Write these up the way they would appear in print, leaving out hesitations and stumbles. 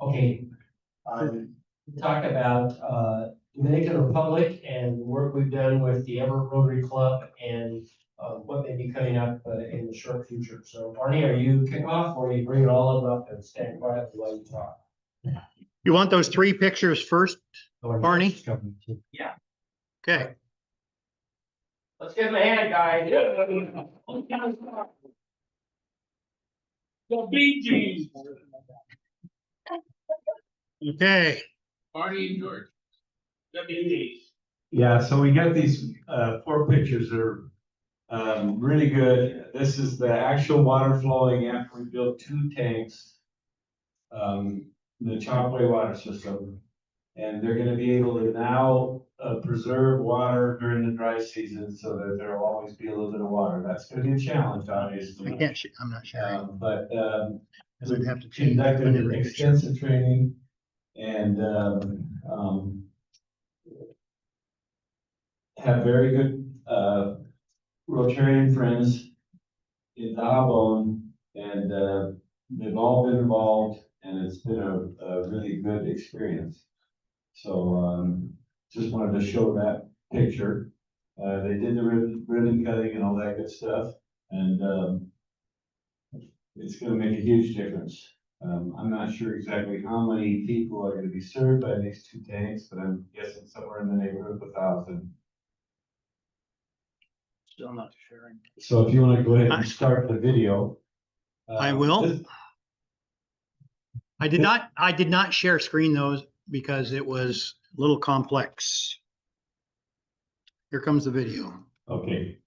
Okay, talk about Dominican Republic and the work we've done with the Everett Rotary Club and what may be coming up in the short future. So Barney, are you kick off or you bring it all up and stand quietly while you talk? You want those three pictures first, Barney? Yeah. Okay. Let's give him a hand, guys. The Bee Gees. Okay. Barney and George. The Bee Gees. Yeah, so we got these four pictures that are really good. This is the actual water flowing after we built 2 tanks, the Chalkway water system. And they're gonna be able to now preserve water during the dry season so that there'll always be a little bit of water. That's gonna be a challenge, obviously. I can't, I'm not sharing. But Because I'd have to change conducted on every picture. extensive training and have very good Rotarian friends in Nahabone, and they've all been involved, and it's been a really good experience. So just wanted to show that picture. They did the ribbon cutting and all that good stuff, and it's going to make a huge difference. I'm not sure exactly how many people are going to be served by these 2 tanks, but I'm guessing somewhere in the neighborhood of 1,000. Still not sharing. So if you want to go ahead and start the video. I will. I did not share screen those because it was a little complex. Here comes the video. Okay.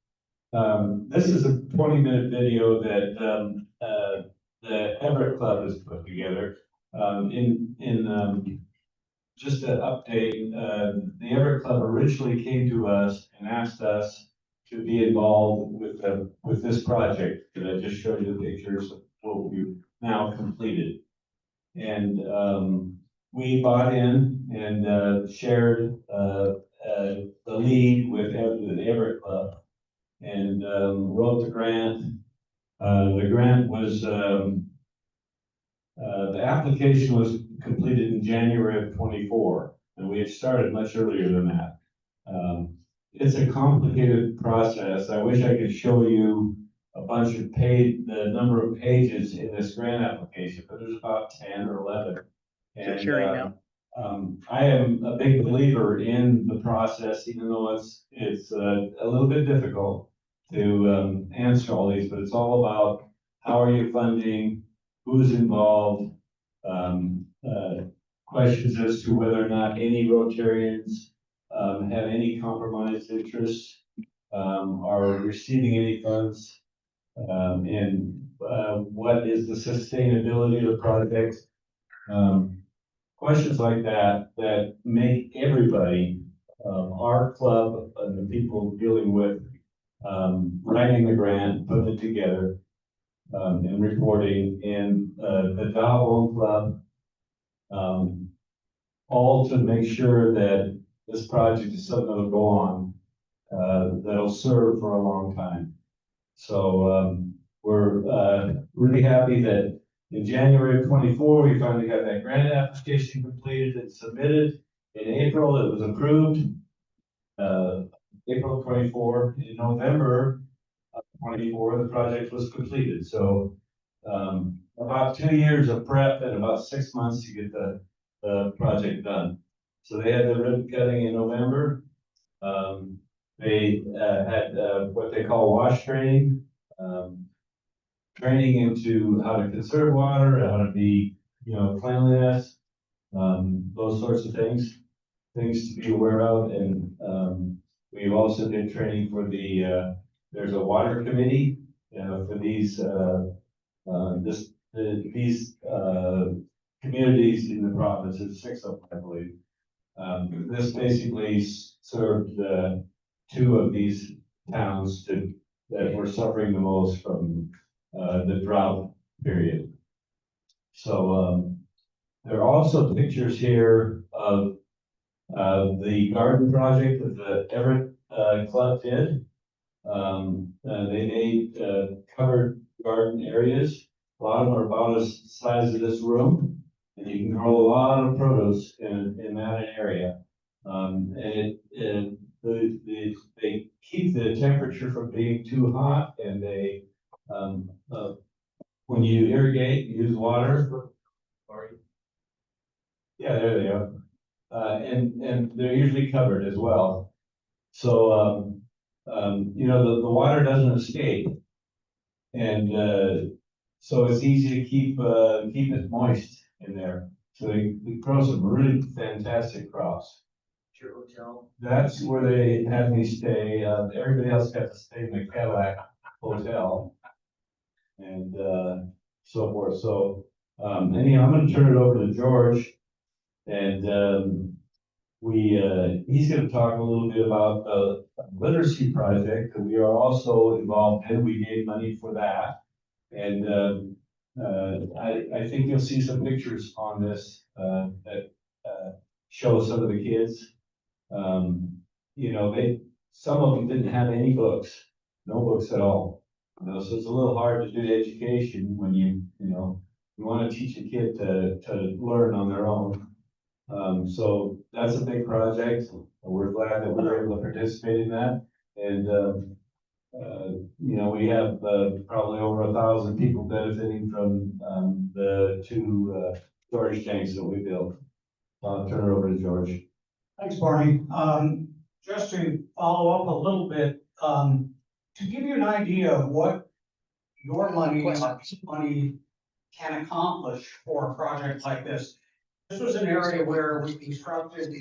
This is a 20-minute video that the Everett Club has put together. Just an update, the Everett Club originally came to us and asked us to be involved with this project that I just showed you the pictures of what we've now completed. And we bought in and shared the lead with the Everett Club and wrote the grant. The grant was, the application was completed in January of 24, and we had started much earlier than that. It's a complicated process. I wish I could show you a bunch of the number of pages in this grant application, but there's about 10 or 11. And I am a big believer in the process, even though it's a little bit difficult to answer all these, but it's all about how are you funding, who's involved, questions as to whether or not any Rotarians have any compromised interests, are receiving any funds, and what is the sustainability of the project. Questions like that make everybody, our club and the people dealing with writing the grant, putting it together, and reporting, and the Nahabone Club, all to make sure that this project is something that'll go on, that'll serve for a long time. So we're really happy that in January of 24, we finally got that grant application completed and submitted. In April, it was approved. April 24. In November of 24, the project was completed. So about 2 years of prep and about 6 months to get the project done. So they had the ribbon cutting in November. They had what they call wash training, training into how to conserve water, how to be, cleanliness, those sorts of things to be aware of. And we've also did training for there's a water committee for these communities in the province. It's 6 of them, I believe. This basically served 2 of these towns that were suffering the most from the drought period. So there are also pictures here of the garden project that the Everett Club did. They made covered garden areas A lot of them are about the size of this room, and you can grow a lot of produce in that area. They keep the temperature from being too hot, and when you irrigate, you use water. Yeah, there they are. And they're usually covered as well. So, the water doesn't escape. And, so it's easy to keep it moist in there. So they grow some really fantastic crops. Your hotel. That's where they had me stay. Everybody else got to stay in the Cadillac Hotel. And, so forth. So, anyhow, I'm gonna turn it over to George. And, he's gonna talk a little bit about the literacy project that we are also involved in. We gave money for that. And, I think you'll see some pictures on this, that, show some of the kids. Some of them didn't have any books, no books at all. So it's a little hard to do education when you want to teach a kid to learn on their own. So that's a big project. We're glad that we were able to participate in that. And, we have probably over 1,000 people benefiting from the two storage tanks that we built. I'll turn it over to George. Thanks, Barney. Just to follow up a little bit, to give you an idea of what your money and our money can accomplish for a project like this. This was an area where we constructed,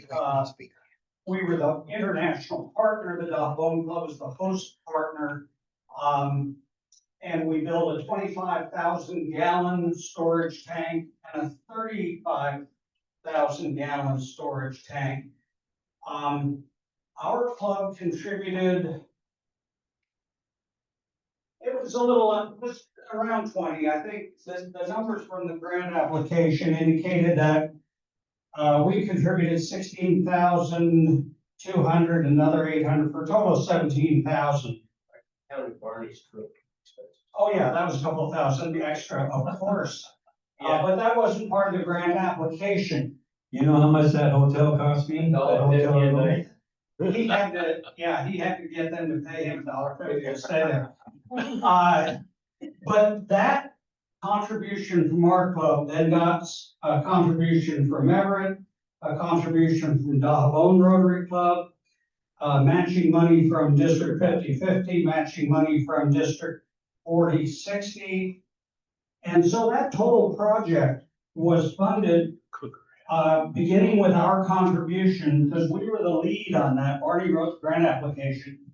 we were the international partner, the Bowden Club was the host partner. And we built a 25,000 gallon storage tank and a 35,000 gallon storage tank. Our club contributed, it was around 20. I think the numbers from the grant application indicated that we contributed 16,200, another 800, for a total of 17,000. County Barney's trip. Oh, yeah, that was a couple thousand extra, of course. But that wasn't part of the grant application. You know how much that hotel cost me? No, That hotel $50 a room? night. He had to get them to pay him $1.50 to stay there. But that contribution from our club then got a contribution from Everett, a contribution from Bowden Rotary Club, matching money from District 50/50, matching money from District 40/60. And so that total project was funded, beginning with our contribution, because we were the lead on that Barney Road grant application,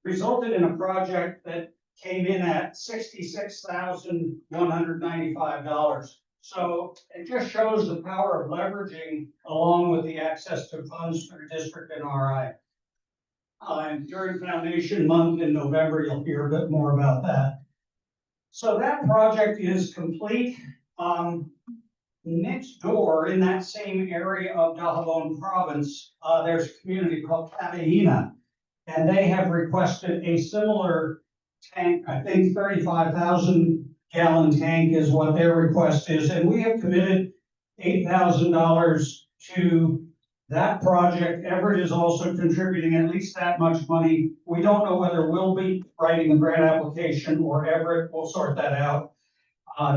resulted in a project that came in at $66,195. So it just shows the power of leveraging along with the access to funds through district and RI. And during Foundation Month in November, you'll hear a bit more about that. So that project is complete. Next door in that same area of Bowden Province, there's a community called Cavaina, and they have requested a similar tank. I think 35,000 gallon tank is what their request is, and we have committed $8,000 to that project. Everett is also contributing at least that much money. We don't know whether we'll be writing the grant application or Everett. We'll sort that out.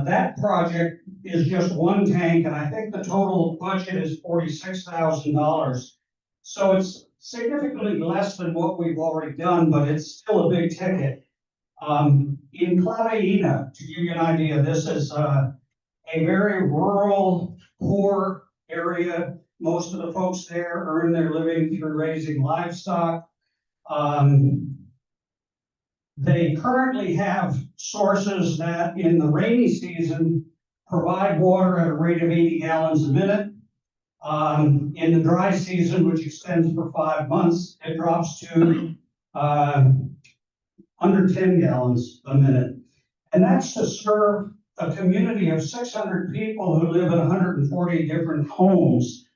That project is just one tank, and I think the total budget is $46,000. So it's significantly less than what we've already done, but it's still a big ticket. In Claveyina, to give you an idea, this is a very rural, poor area. Most of the folks there earn their living through raising livestock. They currently have sources that in the rainy season provide water at a rate of 80 gallons a minute. In the dry season, which extends for 5 months, it drops to under 10 gallons a minute. And that's to serve a community of 600 people who live in 140 different homes.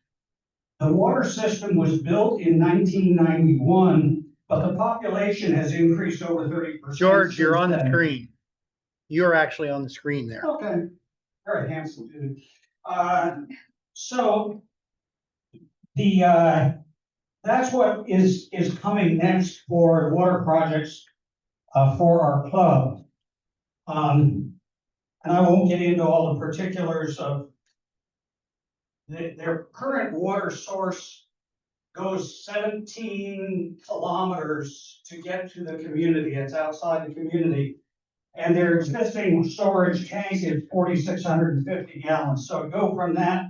The water system was built in 1991, but the population has increased over 30%. George, you're on the since then. screen. You're actually on the screen there. Okay, very handsome dude. So that's what is coming next for water projects, for our club. And I won't get into all the particulars of their current water source goes 17 kilometers to get to the community. It's outside the community. And their existing storage tank is 4,650 gallons. So to go from that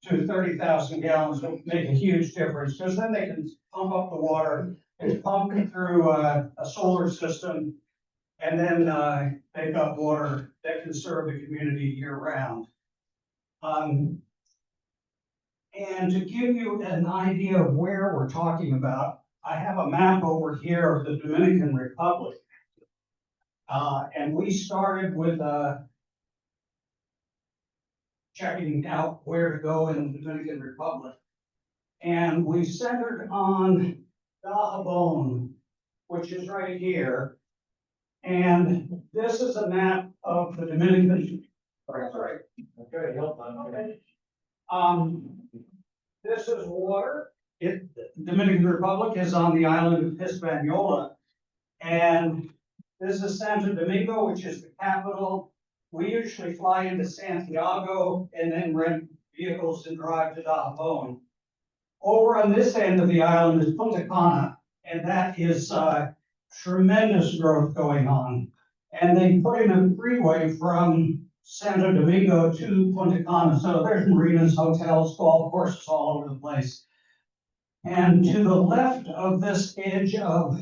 to 30,000 gallons will make a huge difference, because then they can pump up the water. It's pumped through a solar system, and then they've got water that can serve the community year round. And to give you an idea of where we're talking about, I have a map over here of the Dominican Republic. And we started with checking out where to go in the Dominican Republic. And we centered on Dajabon, which is right here. And this is a map of the Dominican. Sorry. Okay, hold on. Okay. This is water. Dominican Republic is on the island of Hispaniola. And this is Santo Domingo, which is the capital. We usually fly into Santiago and then rent vehicles and drive to Dajabon. Over on this end of the island is Punta Cana, and that is tremendous growth going on. And they put in a freeway from Santo Domingo to Punta Cana. So there's marinas, hotels, golf courses all over the place. And to the left of this edge of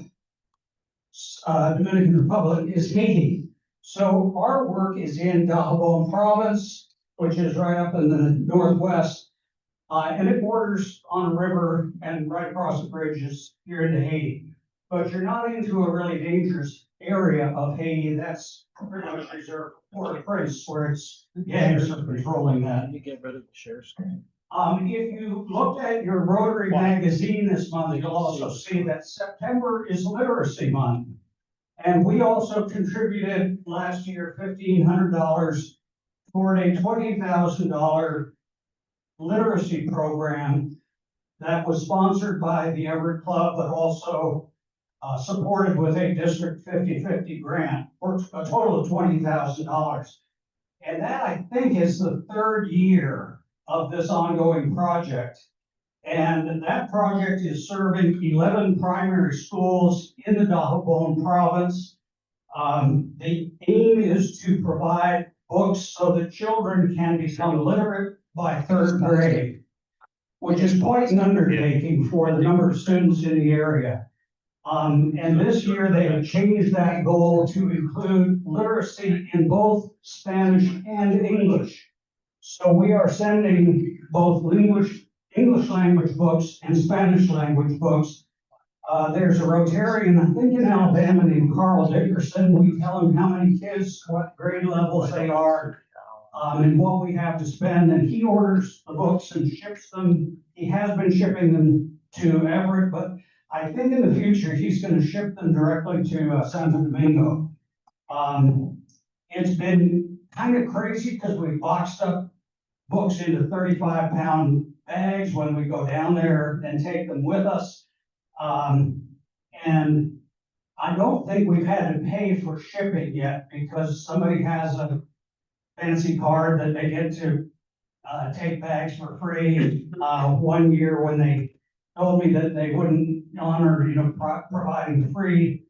Dominican Republic is Haiti. So our work is in Dajabon province, which is right up in the northwest. And it borders on a river, and right across the bridge is you're into Haiti. But you're not into a really dangerous area of Haiti. That's pretty much reserved for Port-au-Prince, where it's gangs are controlling that. You get rid of the share screen. If you looked at your Rotary magazine this month, you'll also see that September is Literacy Month. And we also contributed last year $1,500 toward a $20,000 literacy program that was sponsored by the Everett Club, but also supported with a District 50/50 grant for a total of $20,000. And that, I think, is the third year of this ongoing project. And that project is serving 11 primary schools in the Dajabon province. The aim is to provide books so that children can become literate by third grade, which is quite an undertaking for the number of students in the area. And this year they have changed that goal to include literacy in both Spanish and English. So we are sending both English language books and Spanish language books. There's a Rotarian, I think in Alabama, named Carl Dickerson. We tell him how many kids, what grade levels they are, and what we have to spend, and he orders the books and ships them. He has been shipping them to Everett, but I think in the future, he's going to ship them directly to Santo Domingo. It's been kind of crazy because we boxed up books into 35-pound bags when we go down there and take them with us. And I don't think we've had to pay for shipping yet, because somebody has a fancy card that they get to take bags for free. One year when they told me that they wouldn't honor, providing the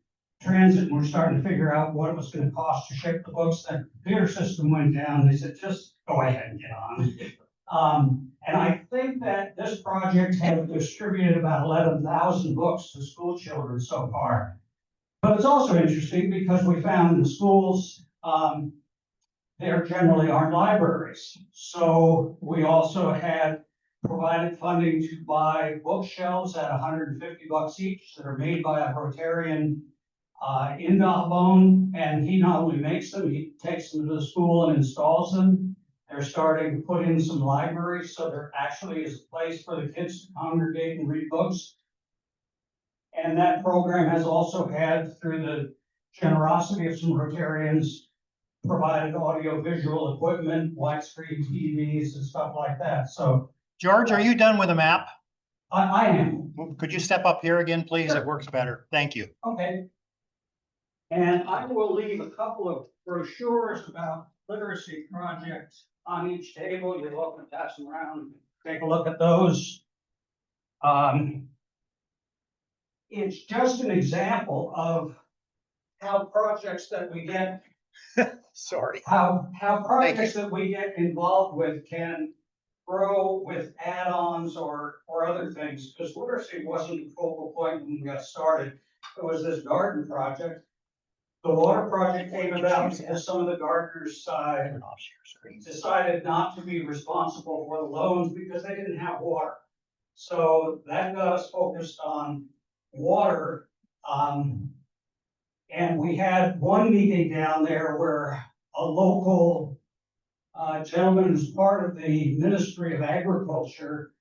transit, and we're starting to figure out what it was going to cost to ship the books. The computer system went down. They said, just go ahead and get on. And I think that this project has distributed about 11,000 books to school children so far. But it's also interesting because we found in the schools, there generally aren't libraries. So we also had provided funding to buy bookshelves at $150 each that are made by a Rotarian in Dajabon, and he not only makes them, he takes them to the school and installs them. They're starting to put in some libraries, so there actually is a place for the kids to congregate and read books. And that program has also had, through the generosity of some Rotarians, provided audio visual equipment, widescreen TVs and stuff like that. So George, are you done with the map? I am. Could you step up here again, please? It works better. Thank you. Okay. And I will leave a couple of brochures about literacy projects on each table. You're welcome to pass them around, take a look at those. It's just an example of how projects that we get, Sorry. how projects that we get involved with can grow with add-ons or other things, because literacy wasn't the focal point when we got started. It was this garden project. The water project came about because some of the gardeners decided not to be responsible for the loans because they didn't have water. So that got us focused on water. And we had one meeting down there where a local gentleman who's part of the Ministry of Agriculture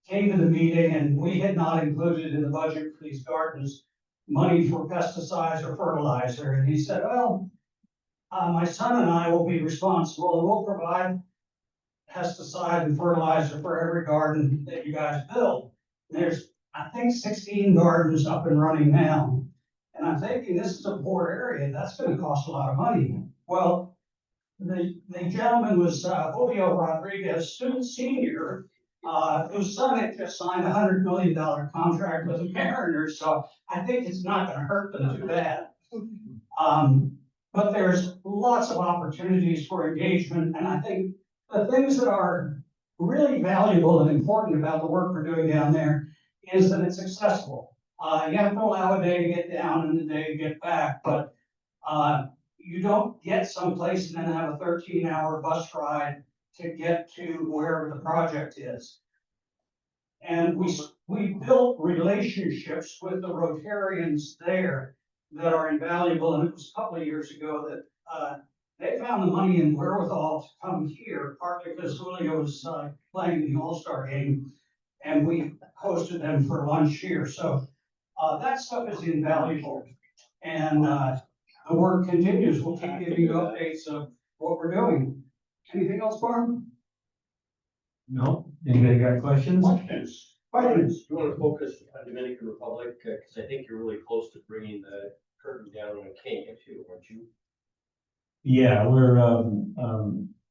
came to the meeting, and we had not included in the budget for these gardens money for pesticides or fertilizer. And he said, well, my son and I will be responsible, and we'll provide pesticide and fertilizer for every garden that you guys build. There's, I think, 16 gardens up and running now. And I'm thinking, this is a poor area, that's gonna cost a lot of money. Well, the gentleman was Julio Rodriguez, student senior, whose son had just signed a $100 million contract with the Mariners, so I think it's not gonna hurt them too bad. But there's lots of opportunities for engagement, and I think the things that are really valuable and important about the work we're doing down there is that it's accessible. You have to allow a day to get down and a day to get back, but you don't get someplace and then have a 13-hour bus ride to get to wherever the project is. And we built relationships with the Rotarians there that are invaluable, and it was a couple of years ago that they found the money and wherewithal to come here, partly because Julio was playing in the All-Star game, and we hosted them for lunch here. So that stuff is invaluable, and the work continues. We'll keep giving you updates of what we're doing. Anything else, Barb? No, anybody got questions? Questions? Questions? You want to focus on Dominican Republic, because I think you're really close to bringing the curtain down on Kenya too, aren't you? Yeah,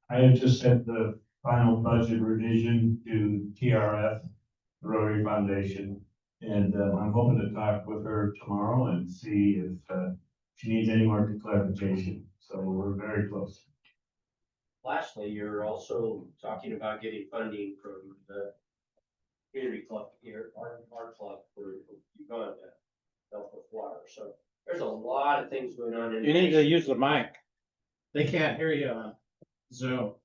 I had just sent the final budget revision to TRF, the Rotary Foundation. And I'm hoping to talk with her tomorrow and see if she needs any more clarification. So we're very close. Lastly, you're also talking about getting funding from the community club here, our club for Uganda, help with water. So there's a lot of things going on. You need to use the mic. They can't hear you on Zoom.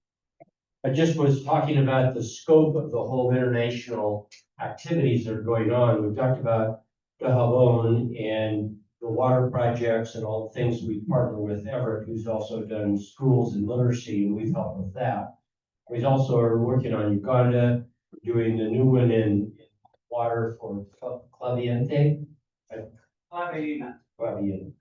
I just was talking about the scope of the whole international activities that are going on. We've talked about Dahabon and the water projects and all the things we partner with Everett, who's also done schools and literacy, and we've helped with that. We also are working on Uganda, doing the new one in water for Claviente. Claviente.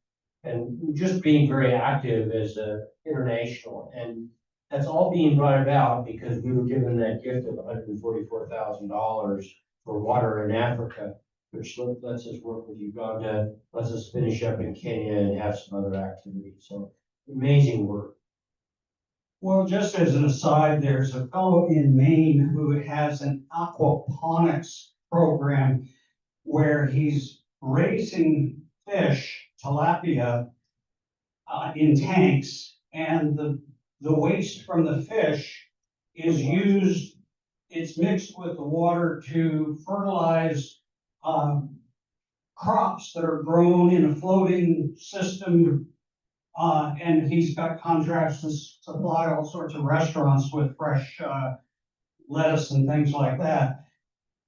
And just being very active as a international, and that's all being brought about because we were given that gift of $144,000 for water in Africa, which lets us work with Uganda, lets us finish up in Kenya and have some other activities. So amazing work. Well, just as an aside, there's a fellow in Maine who has an aquaponics program where he's raising fish, tilapia, in tanks, and the waste from the fish is used, it's mixed with the water to fertilize crops that are grown in a floating system. And he's got contracts to supply all sorts of restaurants with fresh lettuce and things like that.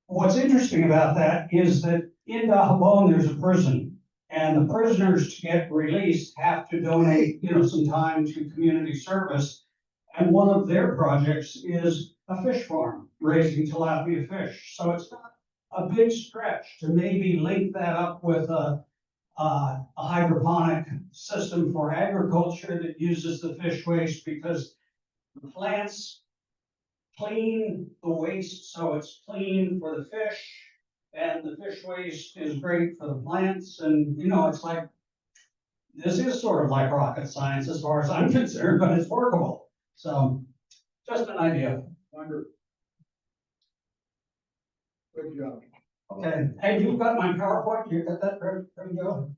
What's interesting about that is that in Dahabon, there's a prison. And the prisoners, to get released, have to donate, some time to community service. And one of their projects is a fish farm, raising tilapia fish. So it's not a big stretch to maybe link that up with a a hydroponic system for agriculture that uses the fish waste because the plants clean the waste, so it's clean for the fish. And the fish waste is great for the plants, and it's like, this is sort of like rocket science as far as I'm concerned, but it's workable. So, just an idea. Wonderful. Good job. Okay, hey, you've got my PowerPoint, you got that ready to go?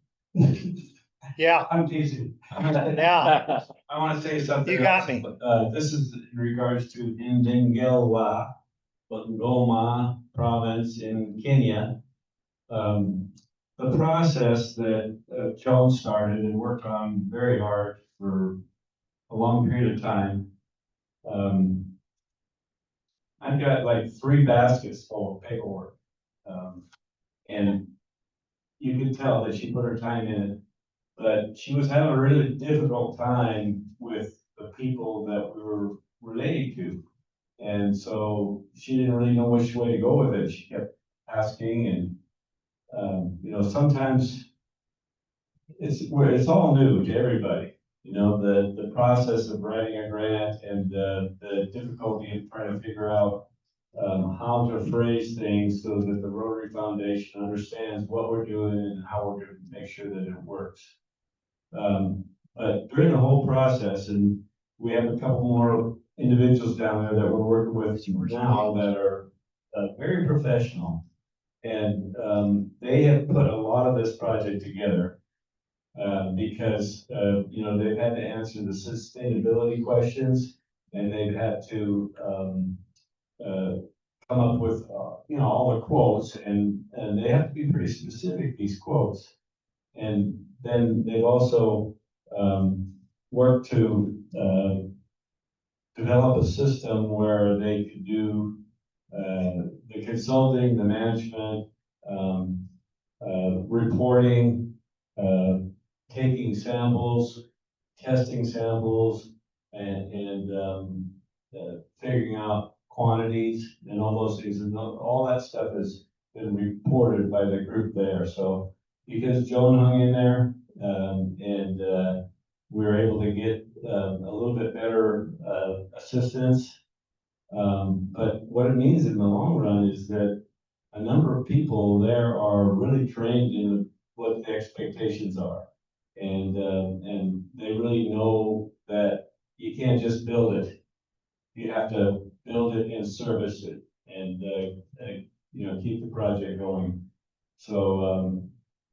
Yeah, I'm teasing. yeah. I want to say something. You got else. me. This is in regards to Ndingelwa, Bungoma province in Kenya. The process that Joan started and worked on very hard for a long period of time. I've got like 3 baskets full of paperwork. And you could tell that she put her time in it, but she was having a really difficult time with the people that we were relating to. And so she didn't really know which way to go with it. She kept asking and, sometimes it's all new to everybody. The process of writing a grant and the difficulty of trying to figure out how to phrase things so that the Rotary Foundation understands what we're doing and how we're going to make sure that it works. But during the whole process, and we have a couple more individuals down there that we're working with now that are very professional. And they have put a lot of this project together because, they've had to answer the sustainability questions, and they've had to come up with, all the quotes, and they have to be pretty specific, these quotes. And then they've also worked to develop a system where they could do the consulting, the management, reporting, taking samples, testing samples, and figuring out quantities and all those things. And all that stuff has been reported by the group there. So because Joan hung in there, and we were able to get a little bit better assistance. But what it means in the long run is that a number of people there are really trained in what the expectations are. And they really know that you can't just build it. You have to build it and service it and, keep the project going. So,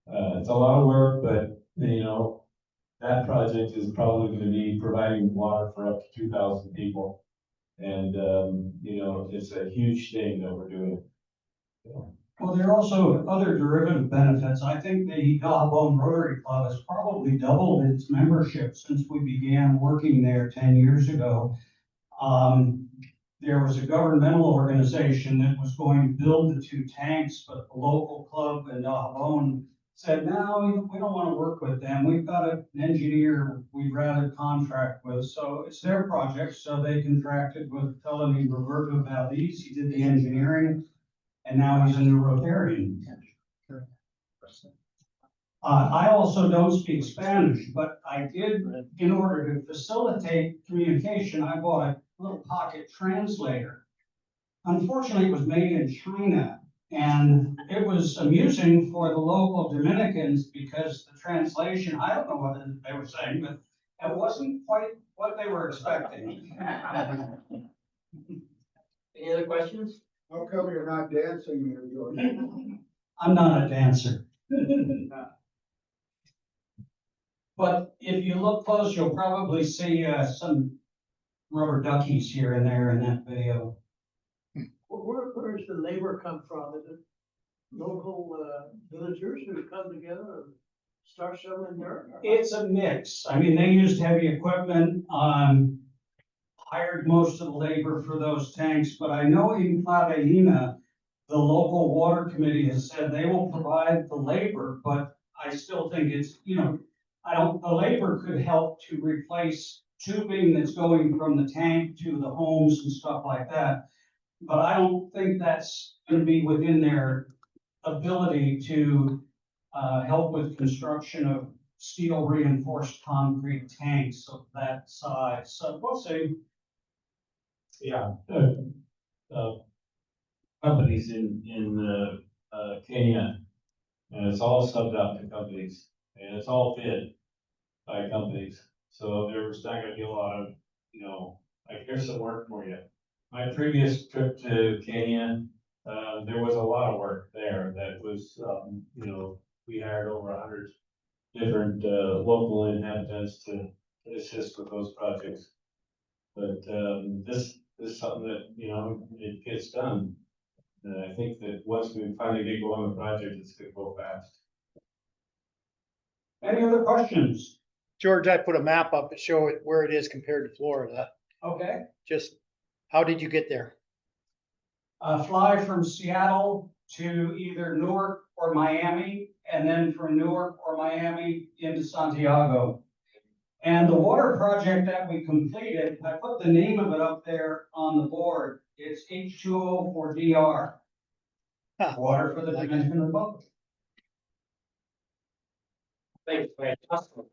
it's a lot of work, but, that project is probably going to be providing water for up to 2,000 people. And, it's a huge thing that we're doing. Well, there are also other derivative benefits. I think the Dahobone Rotary Club has probably doubled its membership since we began working there 10 years ago. There was a governmental organization that was going to build the 2 tanks, but the local club in Dahobone said, no, we don't want to work with them. We've got an engineer we'd rather contract with. So it's their project. So they contracted with a fellow named Roberto Valdez. He did the engineering, and now he's a new Rotarian. I also don't speak Spanish, but I did, in order to facilitate communication, I bought a little pocket translator. Unfortunately, it was made in China, and it was amusing for the local Dominicans because the translation, I don't know what they were saying, but it wasn't quite what they were expecting. Any other questions? How come you're not dancing here, George? I'm not a dancer. But if you look close, you'll probably see some rubber duckies here and there in that video. Where does the labor come from? Is it local villagers who come together and start shoveling dirt? It's a mix. I mean, they used heavy equipment, hired most of the labor for those tanks, but I know in Claveina, the local water committee has said they will provide the labor, but I still think it's, the labor could help to replace tubing that's going from the tank to the homes and stuff like that. But I don't think that's going to be within their ability to help with construction of steel reinforced concrete tanks of that size. So we'll see. Yeah. Companies in Kenya, and it's all subbed out to companies, and it's all bid by companies. So there's not gonna be a lot of, like, here's some work for you. My previous trip to Kenya, there was a lot of work there that was, we hired over 100 different, local inhabitants to assist with those projects. But, this is something that, it gets done. And I think that once we finally get going on the project, it's gonna go fast. Any other questions? George, I put a map up to show it where it is compared to Florida. Okay. Just, how did you get there? Fly from Seattle to either Newark or Miami, and then from Newark or Miami into Santiago. And the water project that we completed, I put the name of it up there on the board. It's H2O for DR. Huh. Water for the Dominican Republic. Thanks, fantastic.